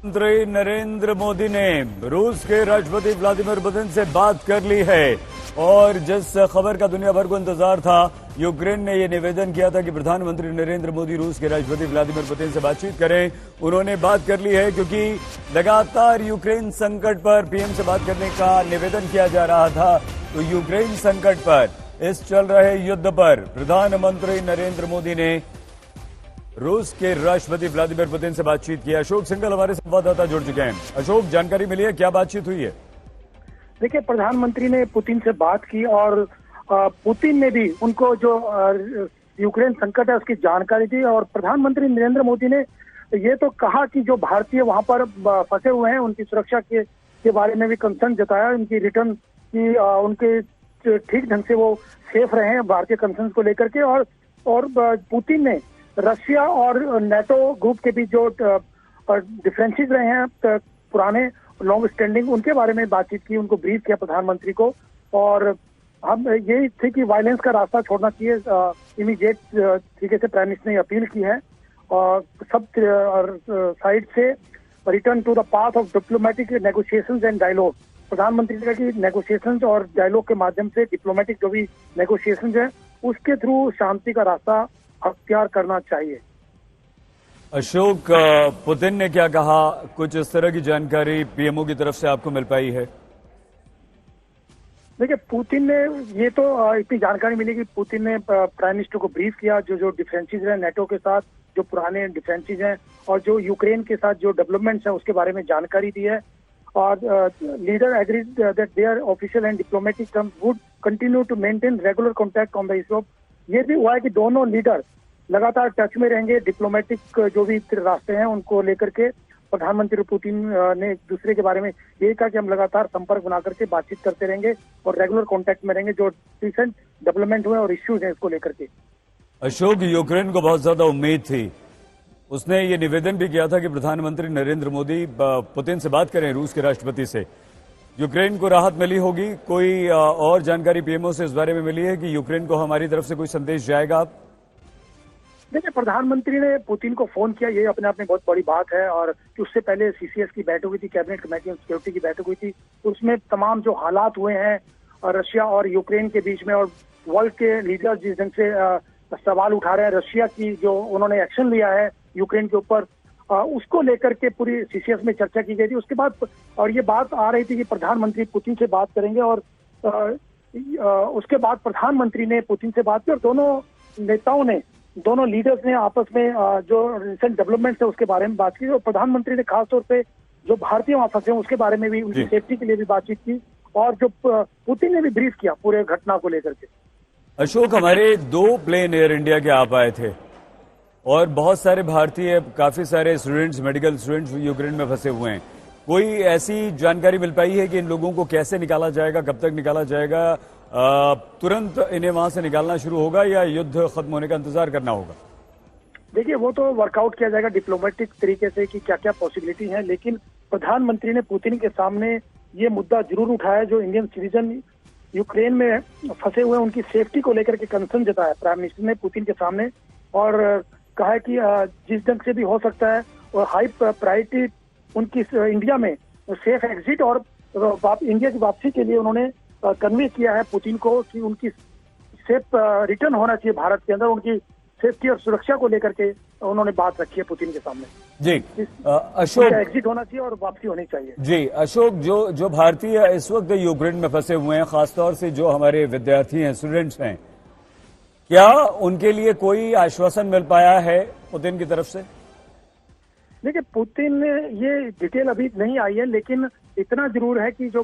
प्रधानमंत्री नरेंद्र मोदी ने रूस के राष्ट्रपति व्लादिमीर पुतिन से बात कर ली है और जिस खबर का दुनिया भर को इंतजार था, यूक्रेन ने यह निवेदन किया था कि प्रधानमंत्री नरेंद्र मोदी रूस के राष्ट्रपति व्लादिमीर पुतिन से बातचीत करें। उन्होंने बात कर ली है क्योंकि लगातार यूक्रेन संकट पर पीएम से बात करने का निवेदन किया जा रहा था। तो यूक्रेन संकट पर, इस चल रहे युद्ध पर प्रधानमंत्री नरेंद्र मोदी ने रूस के राष्ट्रपति व्लादिमीर पुतिन से बातचीत की। अशोक सिंघल हमारे संवाददाता जुड़ चुके हैं। अशोक, जानकारी मिली है, क्या बातचीत हुई है? देखिए, प्रधानमंत्री ने पुतिन से बात की और पुतिन ने भी उनको जो यूक्रेन संकट है उसकी जानकारी दी और प्रधानमंत्री नरेंद्र मोदी ने ये तो कहा कि जो भारतीय वहां पर फंसे हुए हैं उनकी सुरक्षा के बारे में भी कंसर्न जताया। उनकी रिटर्न की उनके ठीक ढंग से वो सेफ रहे हैं भारतीय कंसर्न को लेकर के। और पुतिन ने रशिया और नेटो ग्रुप के बीच जो डिफरेंसेस रहे हैं पुराने लॉन्ग स्टैंडिंग, उनके बारे में बातचीत की, उनको ब्रीफ किया प्रधानमंत्री को। और हम यही थे कि वायलेंस का रास्ता छोड़ना चाहिए, इमीडिएट तरीके से प्राइम मिनिस्टर ने अपील की है और सब साइड से return to the path of diplomatic negotiations and dialogue. प्रधानमंत्री ने कहा कि नेगोशिएशंस और डायलॉग के माध्यम से डिप्लोमेटिक जो भी नेगोशिएशंस है उसके थ्रू शांति का रास्ता अख्तियार करना चाहिए। अशोक, पुतिन ने क्या कहा? कुछ इस तरह की जानकारी पीएमओ की तरफ से आपको मिल पाई है? देखिए, पुतिन ने ये तो इतनी जानकारी मिली कि पुतिन ने प्राइम मिनिस्टर को ब्रीफ किया जो डिफरेंसेस हैं नेटो के साथ, जो पुराने डिफरेंसेस हैं और जो यूक्रेन के साथ जो डेवलपमेंट्स हैं उसके बारे में जानकारी दी है। और leader agreed that there official and diplomatic terms would continue to maintain regular contact on the issue of. ये भी हुआ है कि दोनों लीडर लगातार टच में रहेंगे, डिप्लोमेटिक जो भी रास्ते हैं उनको लेकर के। प्रधानमंत्री पुतिन ने एक दूसरे के बारे में यही कहा कि हम लगातार संपर्क बना करके बातचीत करते रहेंगे और रेगुलर कांटेक्ट में रहेंगे जो रिसेंट डेवलपमेंट हुए और इश्यूज हैं इसको लेकर के। अशोक, यूक्रेन को बहुत ज्यादा उम्मीद थी, उसने ये निवेदन भी किया था कि प्रधानमंत्री नरेंद्र मोदी पुतिन से बात करें रूस के राष्ट्रपति से। यूक्रेन को राहत मिली होगी? कोई और जानकारी पीएमओ से इस बारे में मिली है कि यूक्रेन को हमारी तरफ से कोई संदेश जाएगा? देखिए, प्रधानमंत्री ने पुतिन को फोन किया, ये अपने आप में बहुत बड़ी बात है। और उससे पहले सीसीएस की बैठक हुई थी, कैबिनेट कमेटी ऑन सिक्योरिटी की बैठक हुई थी, उसमें तमाम जो हालात हुए हैं रशिया और यूक्रेन के बीच में और वर्ल्ड के लीडर्स जिस ढंग से सवाल उठा रहे हैं, रशिया की जो उन्होंने एक्शन लिया है यूक्रेन के ऊपर, उसको लेकर के पूरी सीसीएस में चर्चा की गई थी। उसके बाद और ये बात आ रही थी कि प्रधानमंत्री पुतिन से बात करेंगे और उसके बाद प्रधानमंत्री ने पुतिन से बात की और दोनों लीडर्स ने आपस में जो रिसेंट डेवलपमेंट है उसके बारे में बात की। और प्रधानमंत्री ने खासतौर पे जो भारतीय वहां फंसे हैं उसके बारे में भी, उनकी सेफ्टी के लिए भी बातचीत की और जो पुतिन ने भी ब्रीफ किया पूरे घटना को लेकर के। अशोक, हमारे 2 प्लेन एयर इंडिया के आप आए थे और बहुत सारे भारतीय, काफी सारे स्टूडेंट्स, मेडिकल स्टूडेंट्स यूक्रेन में फंसे हुए हैं। कोई ऐसी जानकारी मिल पाई है कि इन लोगों को कैसे निकाला जाएगा, कब तक निकाला जाएगा? तुरंत इन्हें वहां से निकालना शुरू होगा या युद्ध खत्म होने का इंतजार करना होगा? देखिए, वो तो वर्कआउट किया जाएगा डिप्लोमेटिक तरीके से कि क्या क्या पॉसिबिलिटी है। लेकिन प्रधानमंत्री ने पुतिन के सामने ये मुद्दा जरूर उठाया, जो इंडियन सिटीजन यूक्रेन में फंसे हुए हैं उनकी सेफ्टी को लेकर के कंसर्न जताया प्राइम मिनिस्टर ने पुतिन के सामने और कहा है कि जिस ढंग से भी हो सकता है और हाई प्रायोरिटी उनकी इंडिया में सेफ एग्जिट और इंडिया की वापसी के लिए उन्होंने कन्वे किया है पुतिन को कि उनकी सेफ रिटर्न होना चाहिए भारत के अंदर। उनकी सेफ्टी और सुरक्षा को लेकर के उन्होंने बात रखी है पुतिन के सामने। जी अशोक, एग्जिट होना चाहिए और वापसी होनी चाहिए। जी अशोक, जो भारतीय इस वक्त यूक्रेन में फंसे हुए हैं, खासतौर से जो हमारे विद्यार्थी हैं, स्टूडेंट्स हैं, क्या उनके लिए कोई आश्वासन मिल पाया है पुतिन की तरफ से? देखिए, पुतिन ने ये डिटेल अभी नहीं आई है, लेकिन इतना जरूर है कि जो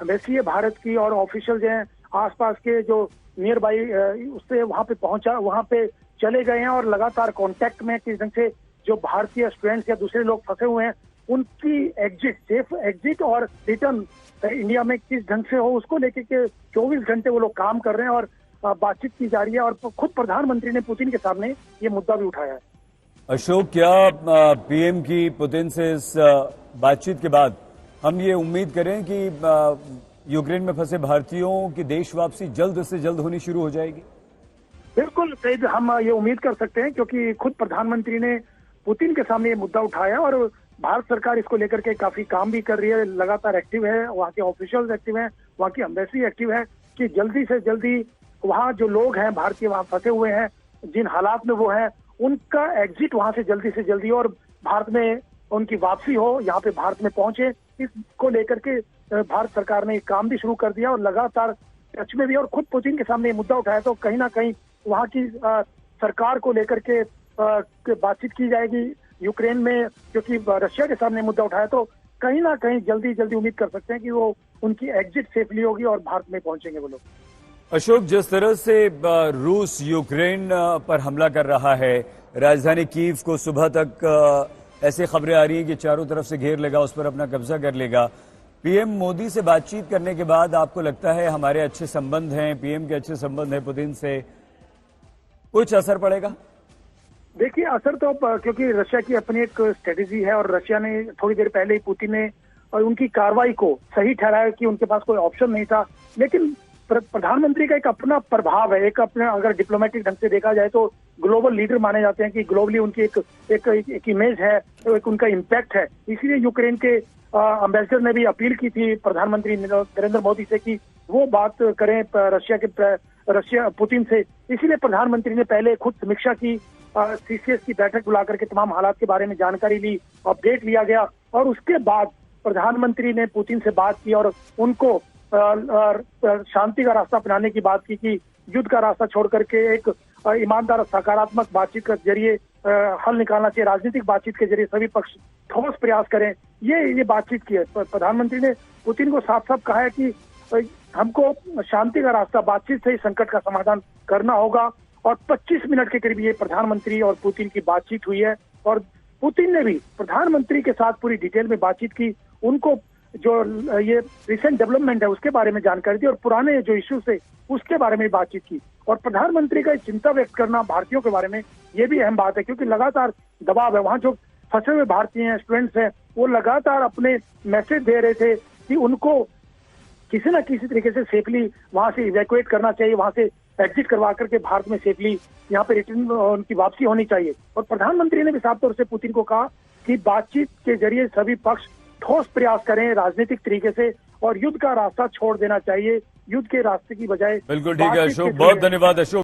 एम्बेसी है भारत की और ऑफिशियल हैं आसपास के जो नियर बाई उससे वहां पे पहुंचा, वहां पे चले गए हैं और लगातार कांटेक्ट में किस ढंग से जो भारतीय स्टूडेंट्स या दूसरे लोग फंसे हुए हैं उनकी एग्जिट, सेफ एग्जिट और रिटर्न इंडिया में किस ढंग से हो उसको लेकर के 24 घंटे वो लोग काम कर रहे हैं और बातचीत की जा रही है। और खुद प्रधानमंत्री ने पुतिन के सामने ये मुद्दा भी उठाया है। अशोक, क्या पीएम की पुतिन से इस बातचीत के बाद हम ये उम्मीद करें कि यूक्रेन में फंसे भारतीयों की देश वापसी जल्द से जल्द होनी शुरू हो जाएगी? बिल्कुल सही, हम ये उम्मीद कर सकते हैं क्योंकि खुद प्रधानमंत्री ने पुतिन के सामने ये मुद्दा उठाया और भारत सरकार इसको लेकर के काफी काम भी कर रही है, लगातार एक्टिव है, वहाँ के ऑफिशियल्स एक्टिव हैं, वहाँ की एम्बेसी एक्टिव है कि जल्दी से जल्दी वहाँ जो लोग हैं भारतीय वहाँ फंसे हुए हैं, जिन हालात में वो हैं, उनका एग्जिट वहाँ से जल्दी और भारत में उनकी वापसी हो, यहाँ पे भारत में पहुंचे। इसको लेकर के भारत सरकार ने काम भी शुरू कर दिया और लगातार टच में भी, और खुद पुतिन के सामने ये मुद्दा उठाया, तो कहीं ना कहीं वहाँ की सरकार को लेकर के बातचीत की जाएगी यूक्रेन में, क्योंकि रशिया के सामने मुद्दा उठाया, तो कहीं ना कहीं जल्दी उम्मीद कर सकते हैं कि वो उनकी एग्जिट सेफली होगी और भारत में पहुंचेंगे वो लोग। अशोक, जिस तरह से रूस यूक्रेन पर हमला कर रहा है, राजधानी कीव को सुबह तक ऐसी खबरें आ रही हैं कि चारों तरफ से घेर लेगा, उस पर अपना कब्जा कर लेगा। पीएम मोदी से बातचीत करने के बाद आपको लगता है हमारे अच्छे संबंध हैं, पीएम के अच्छे संबंध हैं पुतिन से, कुछ असर पड़ेगा? देखिए, असर तो क्योंकि रशिया की अपनी एक स्ट्रेटेजी है और रशिया ने थोड़ी देर पहले ही पुतिन ने और उनकी कार्रवाई को सही ठहराया कि उनके पास कोई ऑप्शन नहीं था। लेकिन प्रधानमंत्री का एक अपना प्रभाव है, एक अपना, अगर डिप्लोमेटिक ढंग से देखा जाए तो ग्लोबल लीडर माने जाते हैं कि ग्लोबली उनकी एक इमेज है, एक उनका इम्पैक्ट है। इसीलिए यूक्रेन के एम्बेसडर ने भी अपील की थी प्रधानमंत्री नरेंद्र मोदी से कि वो बात करें रशिया पुतिन से। इसीलिए प्रधानमंत्री ने पहले खुद समीक्षा की, सीसीएस की बैठक बुला करके तमाम हालात के बारे में जानकारी ली, अपडेट लिया गया, और उसके बाद प्रधानमंत्री ने पुतिन से बात की और उनको शांति का रास्ता अपनाने की बात की कि युद्ध का रास्ता छोड़ करके एक ईमानदार सकारात्मक बातचीत के जरिए हल निकालना चाहिए, राजनीतिक बातचीत के जरिए सभी पक्ष ठोस प्रयास करें। ये बातचीत की है। प्रधानमंत्री ने पुतिन को साफ साफ कहा है कि हमको शांति का रास्ता, बातचीत से ही संकट का समाधान करना होगा। और 25 मिनट के करीब ये प्रधानमंत्री और पुतिन की बातचीत हुई है और पुतिन ने भी प्रधानमंत्री के साथ पूरी डिटेल में बातचीत की, उनको जो ये रिसेंट डेवलपमेंट है उसके बारे में जानकारी दी और पुराने जो इश्यूज थे उसके बारे में बातचीत की। और प्रधानमंत्री का चिंता व्यक्त करना भारतीयों के बारे में, ये भी अहम बात है, क्योंकि लगातार दबाव है। वहाँ जो फंसे हुए भारतीय हैं, स्टूडेंट्स हैं, वो लगातार अपने मैसेज दे रहे थे कि उनको किसी न किसी तरीके से सेफली वहां से इवैक्यूएट करना चाहिए, वहां से एग्जिट करवा करके भारत में सेफली यहाँ पे रिटर्न उनकी वापसी होनी चाहिए। और प्रधानमंत्री ने भी साफ तौर से पुतिन को कहा कि बातचीत के जरिए सभी पक्ष ठोस प्रयास करें राजनीतिक तरीके से और युद्ध का रास्ता छोड़ देना चाहिए, युद्ध के रास्ते की बजाय। बिल्कुल ठीक है अशोक, बहुत धन्यवाद अशोक।